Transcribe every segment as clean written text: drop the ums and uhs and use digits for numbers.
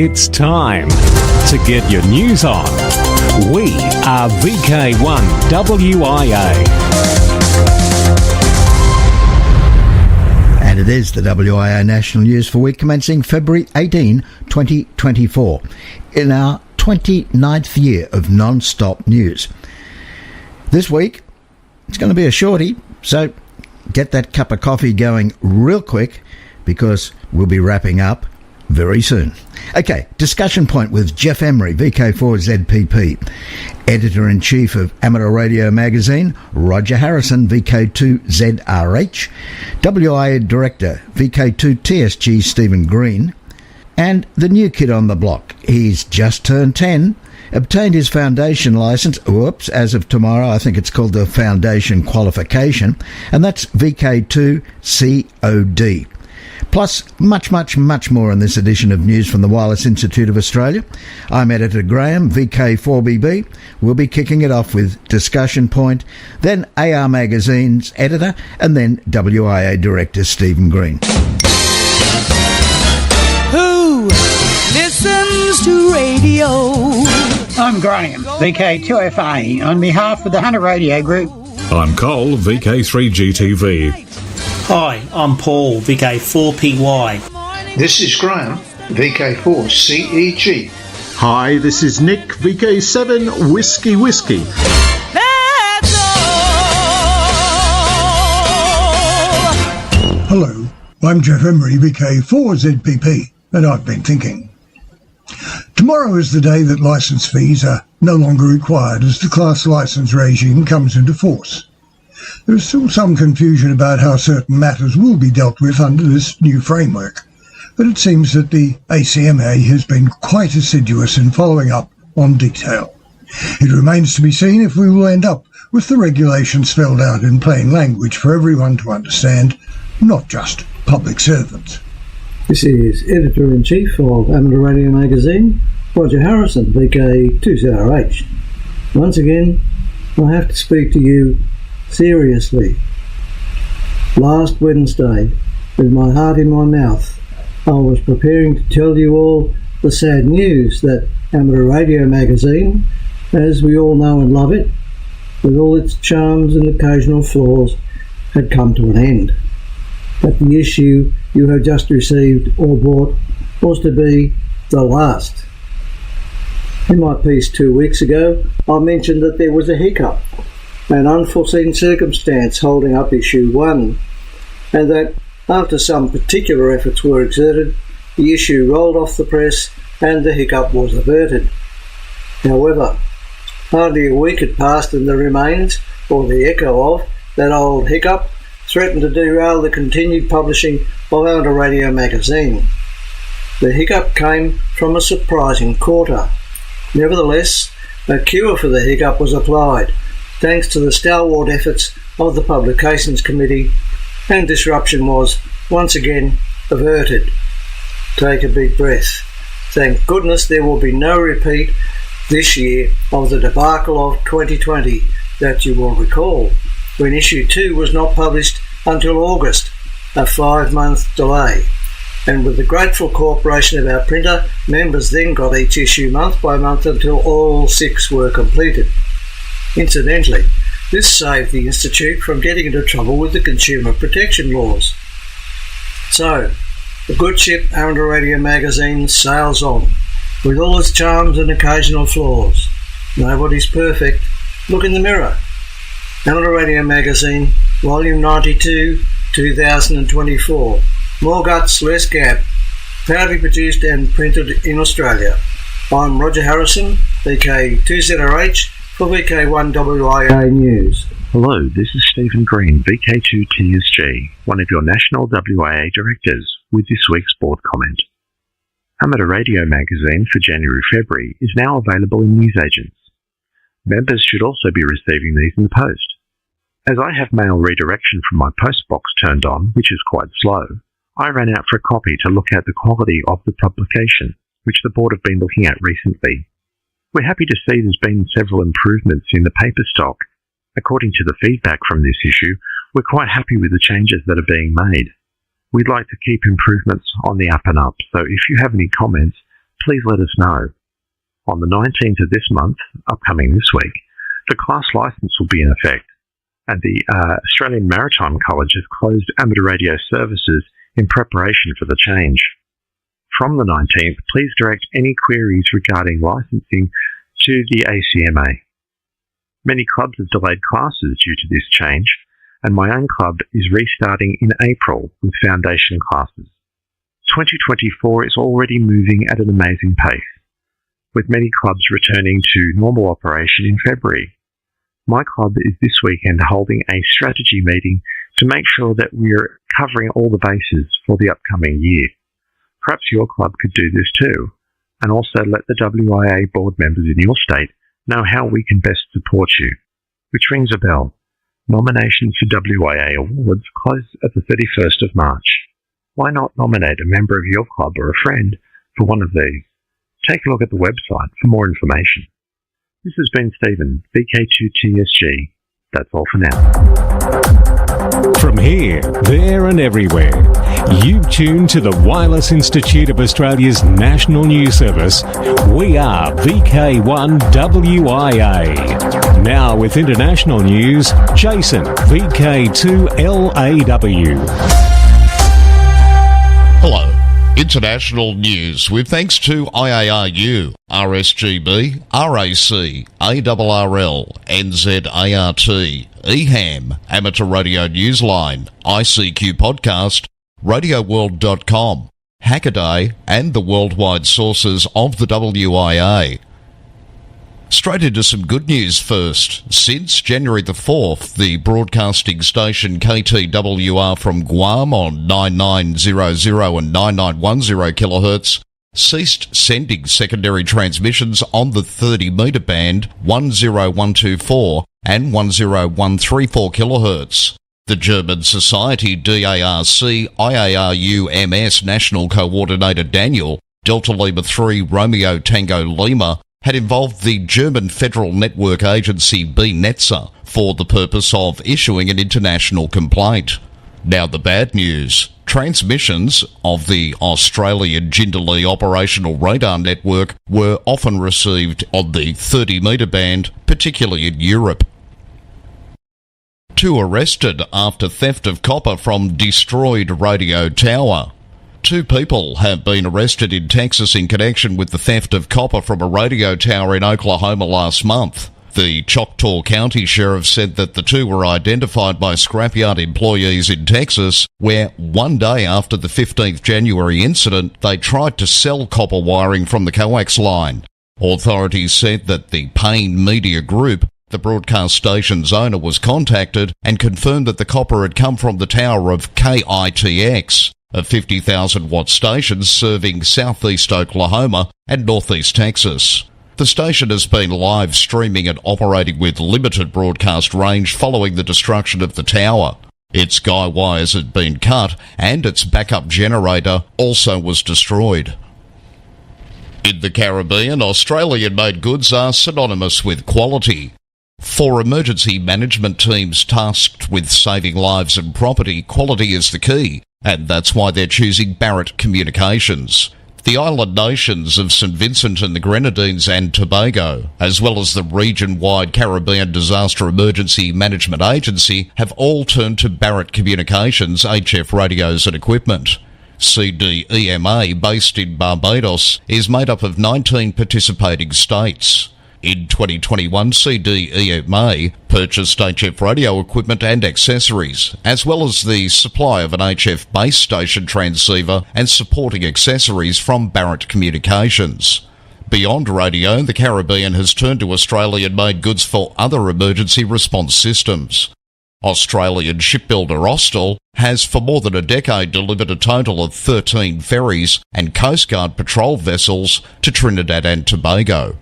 It's time to get your news on. We are VK1WIA. And it is the WIA National News for week commencing February 18, 2024, in our 29th year of non-stop news. This week, it's going to be a shorty, so get that cup of coffee going real quick because we'll be wrapping up very soon. Okay, discussion point with Jeff Emery, VK4ZPP. Editor-in-Chief of Amateur Radio Magazine, Roger Harrison, VK2ZRH. WIA Director, VK2TSG, Stephen Green. And the new kid on the block. He's just turned 10, obtained his foundation licence, as of tomorrow. I think it's called the Foundation Qualification, and that's VK2COD. Plus, much more in this edition of News from the Wireless Institute of Australia. I'm Editor Graham, VK4BB. We'll be kicking it off with Discussion Point, then AR Magazine's editor, and then WIA Director Stephen Green. Who listens to radio? I'm Graham, VK2FA, on behalf of the Hunter Radio Group. I'm Cole, VK3GTV. Hi, I'm Paul, VK4PY. This is Graham, VK4CEG. Hi, this is Nick, VK7 Whiskey. Let's go! Hello, I'm Jeff Emery, VK4ZPP, and I've been thinking. Tomorrow is the day that licence fees are no longer required as the class licence regime comes into force. There is still some confusion about how certain matters will be dealt with under this new framework, but it seems that the ACMA has been quite assiduous in following up on detail. It remains to be seen if we will end up with the regulations spelled out in plain language for everyone to understand, not just public servants. This is Editor-in-Chief of Amateur Radio Magazine, Roger Harrison, VK2ZRH. Once again, I have to speak to you seriously. Last Wednesday, with my heart in my mouth, I was preparing to tell you all the sad news that Amateur Radio Magazine, as we all know and love it, with all its charms and occasional flaws, had come to an end. That the issue you have just received or bought was to be the last. In my piece 2 weeks ago, I mentioned that there was a hiccup, an unforeseen circumstance holding up issue 1, and that after some particular efforts were exerted, the issue rolled off the press and the hiccup was averted. However, hardly a week had passed and the remains, or the echo of, that old hiccup threatened to derail the continued publishing of Amateur Radio Magazine. The hiccup came from a surprising quarter. Nevertheless, a cure for the hiccup was applied, thanks to the stalwart efforts of the Publications Committee, and disruption was, once again, averted. Take a big breath. Thank goodness there will be no repeat this year of the debacle of 2020 that you will recall, when issue 2 was not published until August, a 5-month delay. And with the grateful cooperation of our printer, members then got each issue month by month until all 6 were completed. Incidentally, this saved the Institute from getting into trouble with the consumer protection laws. So, the good ship Amateur Radio Magazine sails on, with all its charms and occasional flaws. Nobody's perfect. Look in the mirror. Amateur Radio Magazine, Volume 92, 2024. More guts, less gap. Proudly produced and printed in Australia. I'm Roger Harrison, VK2ZRH, for VK1WIA News. Hello, this is Stephen Green, VK2TSG, one of your national WIA directors, with this week's board comment. Amateur Radio Magazine for January-February is now available in newsagents. Members should also be receiving these in the post. As I have mail redirection from my postbox turned on, which is quite slow, I ran out for a copy to look at the quality of the publication, which the board have been looking at recently. We're happy to see there's been several improvements in the paper stock. According to the feedback from this issue, we're quite happy with the changes that are being made. We'd like to keep improvements on the up and up, so if you have any comments, please let us know. On the 19th of this month, upcoming this week, the class licence will be in effect, and the Australian Maritime College has closed amateur radio services in preparation for the change. From the 19th, please direct any queries regarding licensing to the ACMA. Many clubs have delayed classes due to this change, and my own club is restarting in April with foundation classes. 2024 is already moving at an amazing pace, with many clubs returning to normal operation in February. My club is this weekend holding a strategy meeting to make sure that we're covering all the bases for the upcoming year. Perhaps your club could do this too, and also let the WIA board members in your state know how we can best support you. Which rings a bell. Nominations for WIA awards close at the 31st of March. Why not nominate a member of your club or a friend for one of these? Take a look at the website for more information. This has been Stephen, VK2TSG. That's all for now. From here, there and everywhere, you've tuned to the Wireless Institute of Australia's national news service. We are VK1WIA. Now with international news, Jason, VK2LAW. Hello. International news with thanks to IARU, RSGB, RAC, ARRL, NZART, EHAM, Amateur Radio Newsline, ICQ Podcast, RadioWorld.com, Hackaday, and the worldwide sources of the WIA. Straight into some good news first. Since January the 4th, the broadcasting station KTWR from Guam on 9900 and 9910 kHz ceased sending secondary transmissions on the 30-metre band 10124 and 10134 kHz. The German Society DARC IARU MS National Coordinator Daniel, Delta Lima 3 Romeo Tango Lima, had involved the German Federal Network Agency BNetza for the purpose of issuing an international complaint. Now the bad news. Transmissions of the Australian Jindalee operational radar network were often received on the 30-metre band, particularly in Europe. 2 arrested after theft of copper from destroyed radio tower. 2 people have been arrested in Texas in connection with the theft of copper from a radio tower in Oklahoma last month. The Choctaw County Sheriff said that the 2 were identified by scrapyard employees in Texas, where one day after the 15th January incident, they tried to sell copper wiring from the coax line. Authorities said that the Payne Media Group, the broadcast station's owner, was contacted and confirmed that the copper had come from the tower of KITX, a 50,000-watt station serving southeast Oklahoma and northeast Texas. The station has been live streaming and operating with limited broadcast range following the destruction of the tower. Its guy wires had been cut and its backup generator also was destroyed. In the Caribbean, Australian-made goods are synonymous with quality. For emergency management teams tasked with saving lives and property, quality is the key, and that's why they're choosing Barrett Communications. The island nations of St Vincent and the Grenadines and Tobago, as well as the region-wide Caribbean Disaster Emergency Management Agency, have all turned to Barrett Communications HF radios and equipment. CDEMA, based in Barbados, is made up of 19 participating states. In 2021, CDEMA purchased HF radio equipment and accessories, as well as the supply of an HF base station transceiver and supporting accessories from Barrett Communications. Beyond radio, the Caribbean has turned to Australian-made goods for other emergency response systems. Australian shipbuilder Austal has for more than a decade delivered a total of 13 ferries and Coast Guard patrol vessels to Trinidad and Tobago.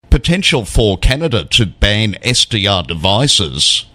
Potential for Canada to ban SDR devices.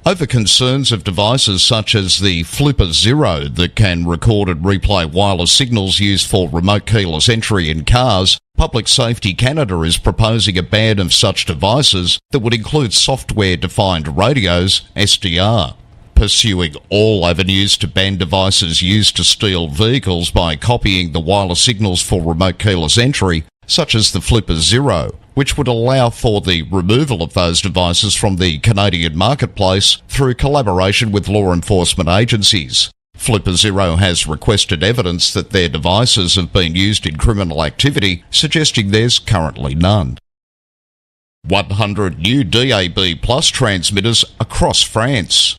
Over concerns of devices such as the Flipper Zero that can record and replay wireless signals used for remote keyless entry in cars, Public Safety Canada is proposing a ban of such devices that would include software-defined radios, SDR. pursuing all avenues to ban devices used to steal vehicles by copying the wireless signals for remote keyless entry, such as the Flipper Zero, which would allow for the removal of those devices from the Canadian marketplace through collaboration with law enforcement agencies. Flipper Zero has requested evidence that their devices have been used in criminal activity, suggesting there's currently none. 100 new DAB Plus transmitters across France.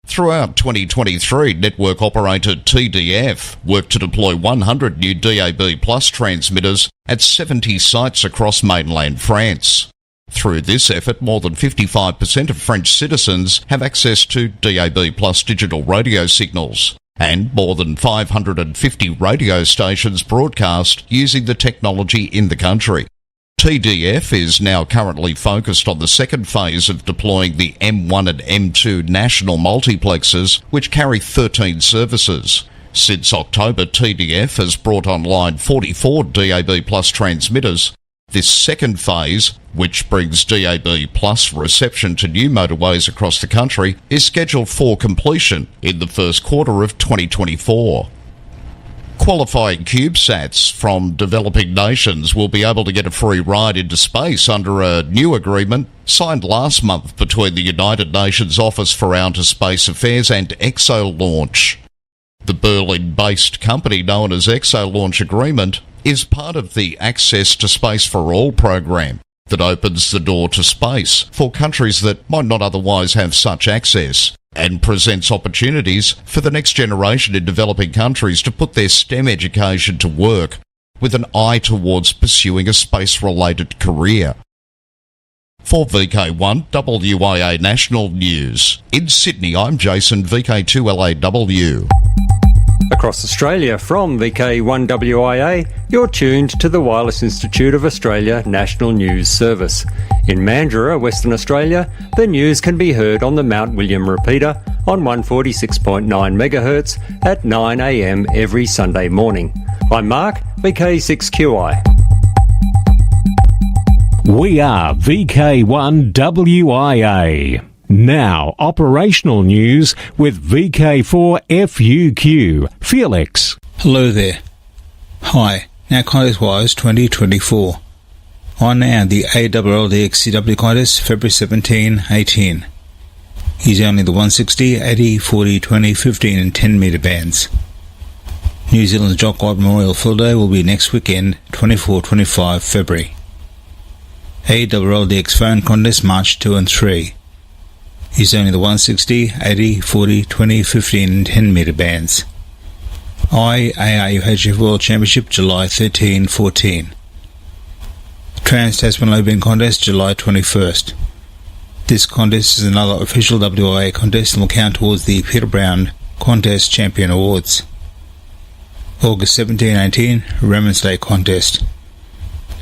Throughout 2023, network operator TDF worked to deploy 100 new DAB Plus transmitters at 70 sites across mainland France. Through this effort, more than 55% of French citizens have access to DAB Plus digital radio signals, and more than 550 radio stations broadcast using the technology in the country. TDF is now currently focused on the second phase of deploying the M1 and M2 national multiplexers, which carry 13 services. Since October, TDF has brought online 44 DAB Plus transmitters. This second phase, which brings DAB Plus reception to new motorways across the country, is scheduled for completion in the first quarter of 2024. Qualifying CubeSats from developing nations will be able to get a free ride into space under a new agreement signed last month between the United Nations Office for Outer Space Affairs and ExoLaunch. The Berlin-based company known as ExoLaunch Agreement is part of the Access to Space for All program that opens the door to space for countries that might not otherwise have such access, and presents opportunities for the next generation in developing countries to put their STEM education to work with an eye towards pursuing a space-related career. For VK1 WIA National News, in Sydney, I'm Jason, VK2LAW. Across Australia from VK1WIA, you're tuned to the Wireless Institute of Australia National News Service. In Mandurah, Western Australia, the news can be heard on the Mount William repeater on 146.9 MHz at 9 a.m. every Sunday morning. I'm Mark, VK6QI. We are VK1WIA. Now, operational news with VK4FUQ. Felix. Hello there. Hi, now contest-wise 2024. On now the ALLDXCW contest, February 17, 18. Use only the 160, 80, 40, 20, 15 and 10 metre bands. New Zealand's Jock God Memorial Field Day will be next weekend, 24-25 February. ALLDX phone contest March 2 and 3. Use only the 160, 80, 40, 20, 15 and 10 metre bands. IARUHF World Championship July 13-14. Trans-Tasman Low Bin Contest July 21st. This contest is another official WIA contest and will count towards the Peter Brown Contest Champion Awards. August 17-18 Remnants Day Contest.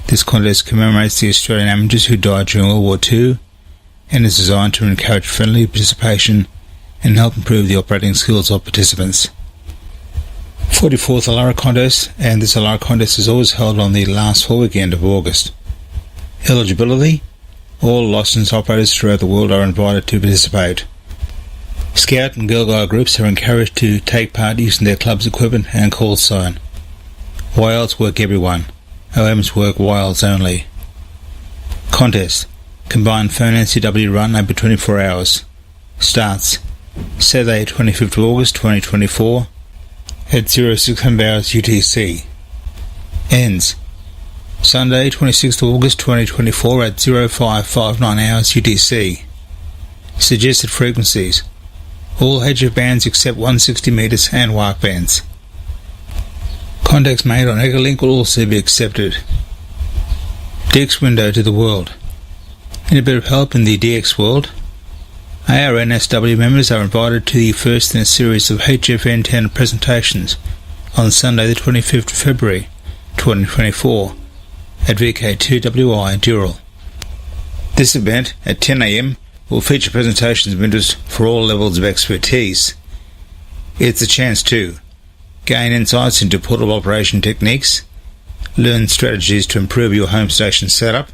This contest commemorates the Australian amateurs who died during World War II and is designed to encourage friendly participation and help improve the operating skills of participants. 44th Alara Contest, and this Alara Contest is always held on the last full weekend of August. Eligibility: all licensed operators throughout the world are invited to participate. Scout and Girl Guide groups are encouraged to take part using their club's equipment and call sign. Wilds work everyone. OMs work wilds only. Contest: combined phone NCW run over 24 hours. Starts Saturday 25th of August 2024 at 0600 hours UTC. Ends Sunday 26th of August 2024 at 0559 hours UTC. Suggested frequencies: all HF bands except 160 metres and WARC bands. Contacts made on Egalink will also be accepted. DX window to the world. In a bit of help in the DX world, ARNSW members are invited to the first in a series of HF antenna presentations on Sunday the 25th of February 2024 at VK2WI Dural. This event at 10 a.m. will feature presentations of interest for all levels of expertise. It's a chance to gain insights into portable operation techniques, learn strategies to improve your home station setup,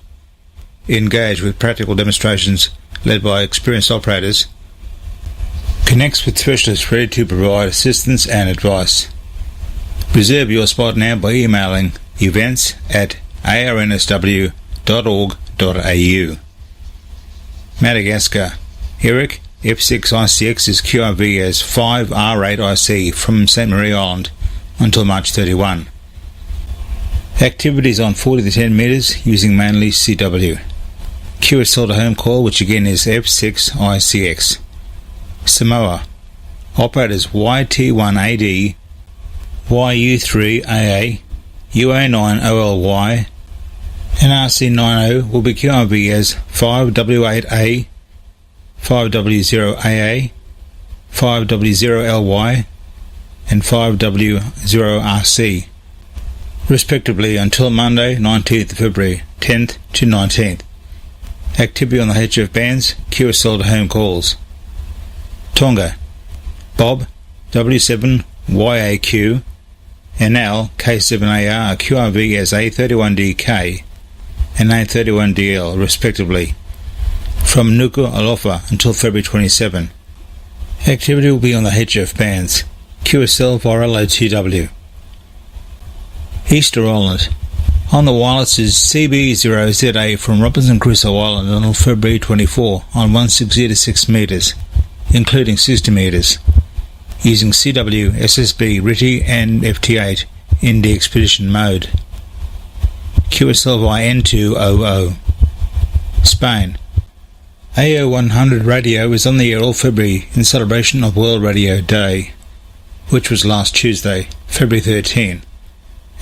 engage with practical demonstrations led by experienced operators, connects with specialists ready to provide assistance and advice. Reserve your spot now by emailing events@arnsw.org.au. Madagascar. Eric, F6ICX is QRV as 5R8IC from St. Marie Island until March 31. Activities on 40 to 10 metres using mainly CW. QSL to home call, which again is F6ICX. Samoa. Operators YT1AD, YU3AA, UA9OLY, and RC90 will be QRV as 5W8A, 5W0AA, 5W0LY, and 5W0RC, respectively, until Monday, 19th of February, 10th to 19th. Activity on the HF bands, QSL to home calls. Tonga. Bob, W7YAQ, and Al, K7AR, QRV as A31DK and A31DL, respectively, from Nuku Alofa until February 27. Activity will be on the HF bands, QSL via LOTW. Easter Island. On the wireless is CB0ZA from Robinson Crusoe Island until February 24 on 1606 metres, including 60 metres, using CW, SSB, RITI and FT8 in the expedition mode. QSL via N200. Spain. AO100 radio is on the air all February in celebration of World Radio Day, which was last Tuesday, February 13,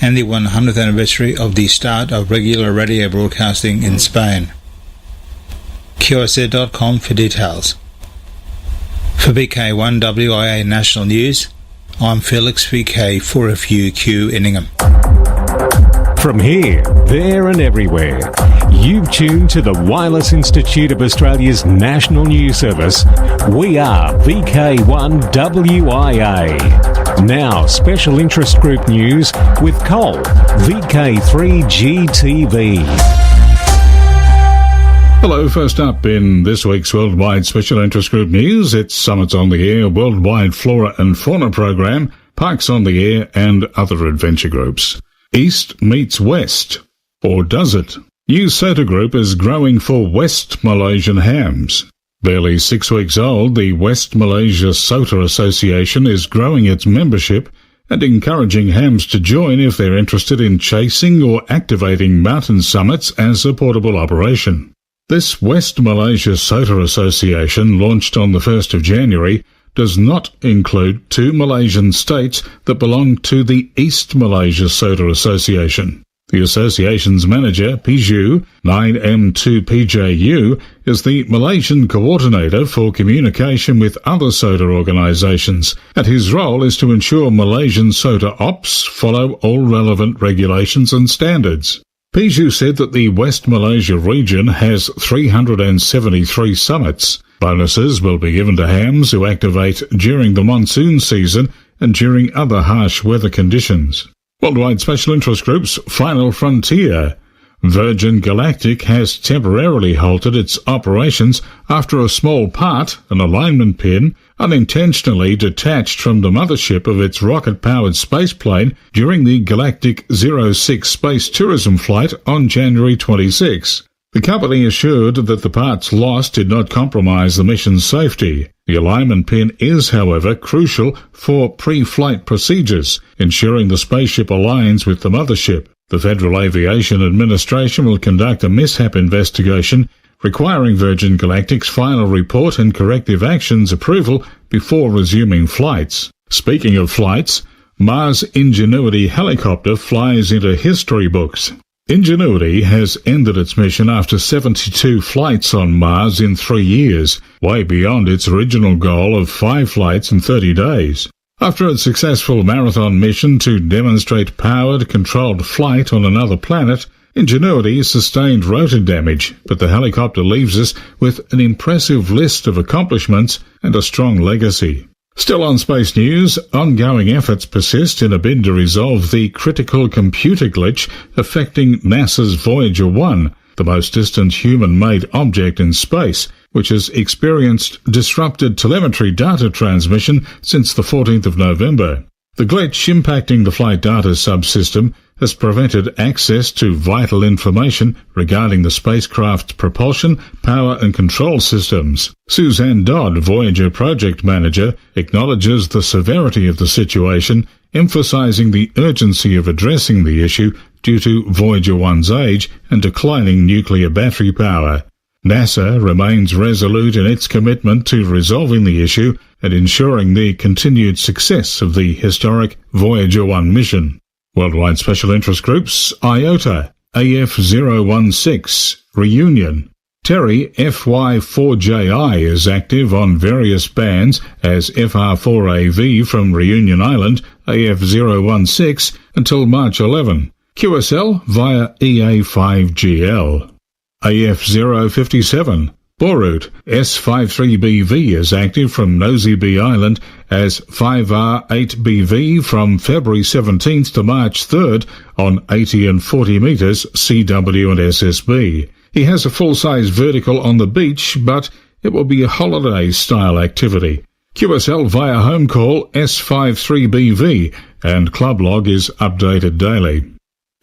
and the 100th anniversary of the start of regular radio broadcasting in Spain. QSL.com for details. For VK1WIA National News, I'm Felix VK4FUQ in Ingham. From here, there and everywhere, you've tuned to the Wireless Institute of Australia's National News Service. We are VK1WIA. Now, special interest group news with Cole, VK3GTV. Hello, first up in this week's Worldwide Special Interest Group News, it's Summits on the Air, Worldwide Flora and Fauna Program, Parks on the Air and other adventure groups. East meets West. Or does it? New SOTA group is growing for West Malaysian hams. Barely 6 weeks old, the West Malaysia SOTA Association is growing its membership and encouraging hams to join if they're interested in chasing or activating mountain summits as a portable operation. This West Malaysia SOTA Association, launched on the 1st of January, does not include 2 Malaysian states that belong to the East Malaysia SOTA Association. The association's manager, Piju 9M2PJU, is the Malaysian coordinator for communication with other SOTA organisations, and his role is to ensure Malaysian SOTA ops follow all relevant regulations and standards. Piju said that the West Malaysia region has 373 summits. Bonuses will be given to hams who activate during the monsoon season and during other harsh weather conditions. Worldwide Special Interest Group's Final Frontier. Virgin Galactic has temporarily halted its operations after a small part, an alignment pin, unintentionally detached from the mothership of its rocket-powered spaceplane during the Galactic 06 space tourism flight on January 26. The company assured that the parts lost did not compromise the mission's safety. The alignment pin is, however, crucial for pre-flight procedures, ensuring the spaceship aligns with the mothership. The Federal Aviation Administration will conduct a mishap investigation, requiring Virgin Galactic's final report and corrective actions approval before resuming flights. Speaking of flights, Mars Ingenuity helicopter flies into history books. Ingenuity has ended its mission after 72 flights on Mars in 3 years, way beyond its original goal of 5 flights in 30 days. After its successful marathon mission to demonstrate powered, controlled flight on another planet, Ingenuity sustained rotor damage, but the helicopter leaves us with an impressive list of accomplishments and a strong legacy. Still on space news, ongoing efforts persist in a bid to resolve the critical computer glitch affecting NASA's Voyager 1. the most distant human-made object in space, which has experienced disrupted telemetry data transmission since the 14th of November. The glitch impacting the flight data subsystem has prevented access to vital information regarding the spacecraft's propulsion, power and control systems. Suzanne Dodd, Voyager project manager, acknowledges the severity of the situation, emphasizing the urgency of addressing the issue due to Voyager 1's age and declining nuclear battery power. NASA remains resolute in its commitment to resolving the issue and ensuring the continued success of the historic Voyager 1 mission. Worldwide Special Interest Groups: IOTA, AF016, Reunion. Terry FY4JI is active on various bands as FR4AV from Reunion Island, AF016, until March 11. QSL via EA5GL. AF057, Borut S53BV is active from Nosy Be Island as 5R8BV from February 17th to March 3rd on 80 and 40 metres CW and SSB. He has a full-size vertical on the beach, but it will be a holiday-style activity. QSL via home call S53BV, and club log is updated daily.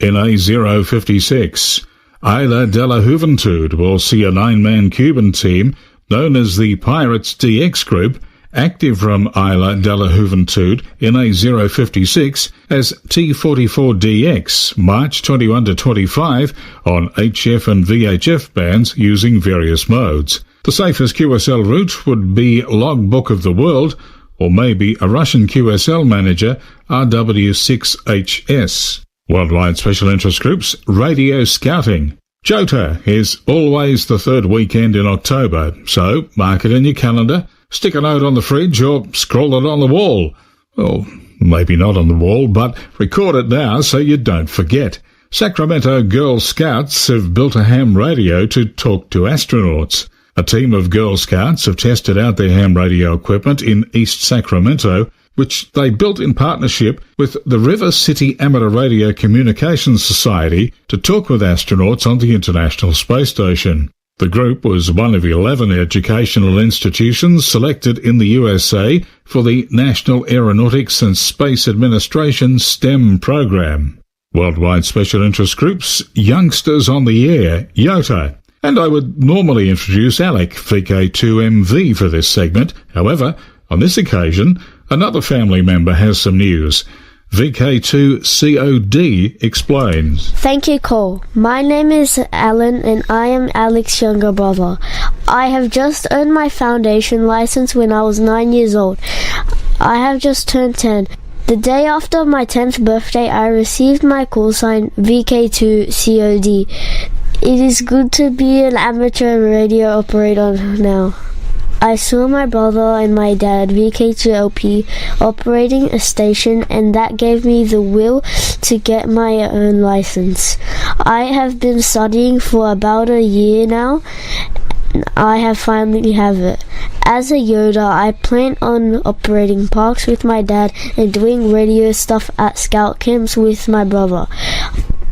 NA056, Isla de la Juventud will see a 9-man Cuban team known as the Pirates DX Group active from Isla de la Juventud NA056 as T44DX March 21 to 25 on HF and VHF bands using various modes. The safest QSL route would be Logbook of the World or maybe a Russian QSL manager RW6HS. Worldwide Special Interest Groups, Radio Scouting. Jota is always the third weekend in October, so mark it in your calendar, stick a note on the fridge or scroll it on the wall. Well, maybe not on the wall, but record it now so you don't forget. Sacramento Girl Scouts have built a ham radio to talk to astronauts. A team of Girl Scouts have tested out their ham radio equipment in East Sacramento, which they built in partnership with the River City Amateur Radio Communications Society to talk with astronauts on the International Space Station. The group was one of 11 educational institutions selected in the USA for the National Aeronautics and Space Administration STEM program. Worldwide Special Interest Groups, Youngsters on the Air, YOTA. And I would normally introduce Alec, VK2MV, for this segment. However, on this occasion, another family member has some news. VK2COD explains. Thank you, Cole. My name is Alan and I am Alex's younger brother. I have just earned my foundation license when I was 9 years old. I have just turned 10. The day after my 10th birthday, I received my call sign VK2COD. It is good to be an amateur radio operator now. I saw my brother and my dad, VK2LP, operating a station, and that gave me the will to get my own license. I have been studying for about a year now. I have finally have it. As a Yoda, I plan on operating parks with my dad and doing radio stuff at scout camps with my brother.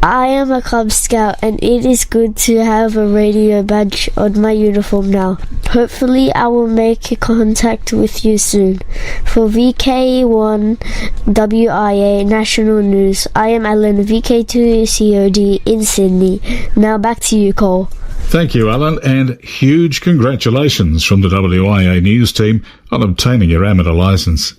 I am a Cub Scout and it is good to have a radio badge on my uniform now. Hopefully I will make contact with you soon. For VK1WIA National News, I am Alan, VK2COD in Sydney. Now back to you, Cole. Thank you, Alan, and huge congratulations from the WIA News team on obtaining your amateur licence.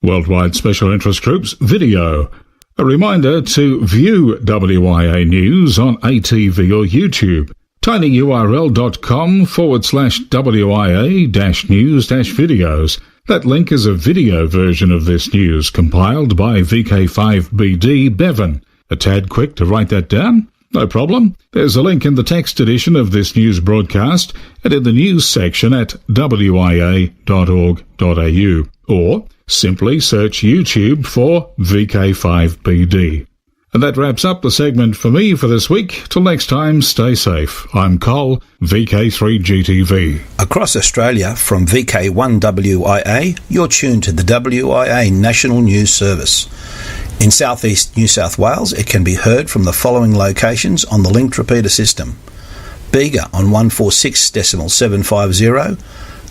Worldwide Special Interest Groups, Video. A reminder to view WIA News on ATV or YouTube. tinyurl.com/WIA-news-videos. That link is a video version of this news compiled by VK5BD Bevan. A tad quick to write that down? No problem. There's a link in the text edition of this news broadcast and in the news section at wia.org.au, or simply search YouTube for VK5BD. And that wraps up the segment for me for this week. Till next time, stay safe. I'm Cole, VK3GTV. Across Australia from VK1WIA, you're tuned to the WIA National News Service. In southeast New South Wales, it can be heard from the following locations on the linked repeater system: Bega on 146.750,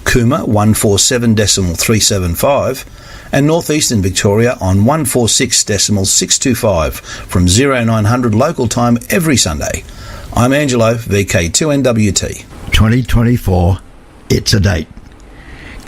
Cooma 147.375, and northeastern Victoria on 146.625 from 0900 local time every Sunday. I'm Angelo, VK2NWT. 2024, it's a date.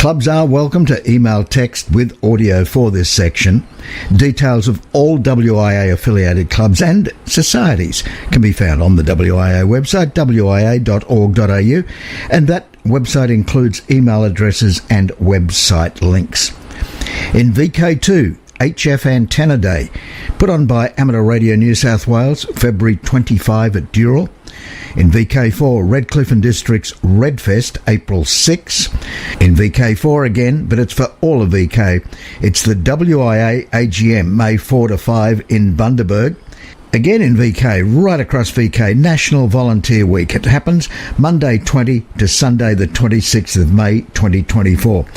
Clubs are welcome to email text with audio for this section. Details of all WIA affiliated clubs and societies can be found on the WIA website, wia.org.au, and that website includes email addresses and website links. In VK2, HF Antenna Day, put on by Amateur Radio New South Wales, February 25 at Dural. In VK4, Redcliffe and District's Redfest, April 6. In VK4 again, but it's for all of VK, it's the WIA AGM, May 4 to 5 in Bundaberg. Again in VK, right across VK, National Volunteer Week. It happens Monday 20 to Sunday the 26th of May 2024.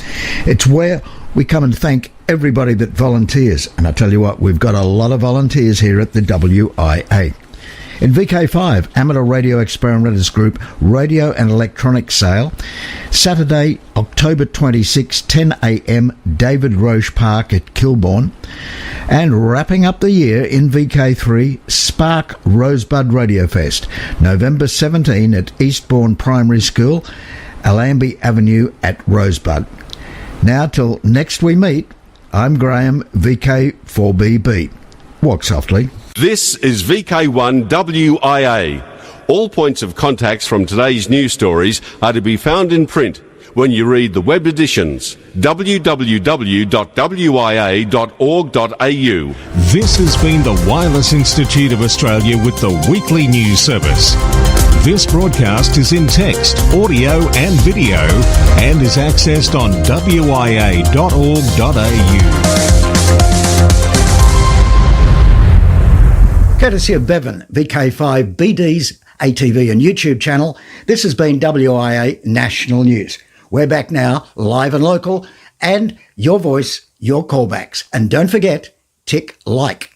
It's where we come and thank everybody that volunteers. And I tell you what, we've got a lot of volunteers here at the WIA. In VK5, Amateur Radio Experimenters Group Radio and Electronics Sale, Saturday, October 26, 10 a.m, David Roche Park at Kilbourne. And wrapping up the year in VK3, Spark Rosebud Radio Fest, November 17 at Eastbourne Primary School, Allambie Avenue at Rosebud. Now till next we meet, I'm Graham, VK4BB. Walk softly. This is VK1 WIA. All points of contacts from today's news stories are to be found in print when you read the web editions, www.wia.org.au. This has been the Wireless Institute of Australia with the weekly news service. This broadcast is in text, audio and video and is accessed on wia.org.au. Courtesy of Bevan, VK5 BD's ATV and YouTube channel, this has been WIA National News. We're back now, live and local, and your voice, your callbacks. And don't forget, tick like.